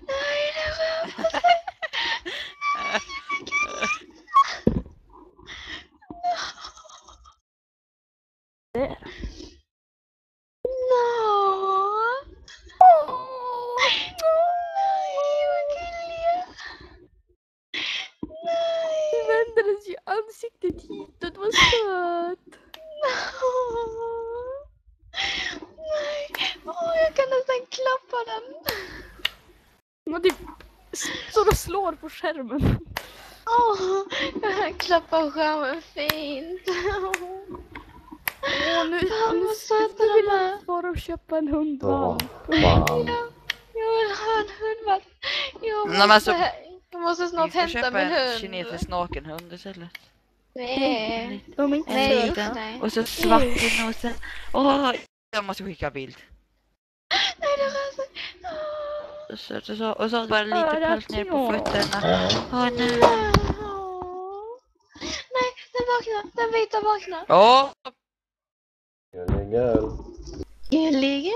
Nej, det rör sig. Det. Du vände sig ansiktet hitåt, vad söt. Nej, jag kan nästan klappa den. Och du står och slår på skärmen. Jag klappar skärmen fint. Nu vad söta vill de är. jag bara och köpa en hundvalp. Jag vill ha en hundvalp. Jag måste snart hämta min hund. Vi får köpa en kinesisk nakenhund istället. Nej. De är inte Nej, söta. nej. Och så svart i nosen. Jag måste skicka bild. Nej, det rör sig. Och så bara lite päls ner på fötterna. Nej. Nej, den vaknar. Den vita vaknar. Åh! Gullig.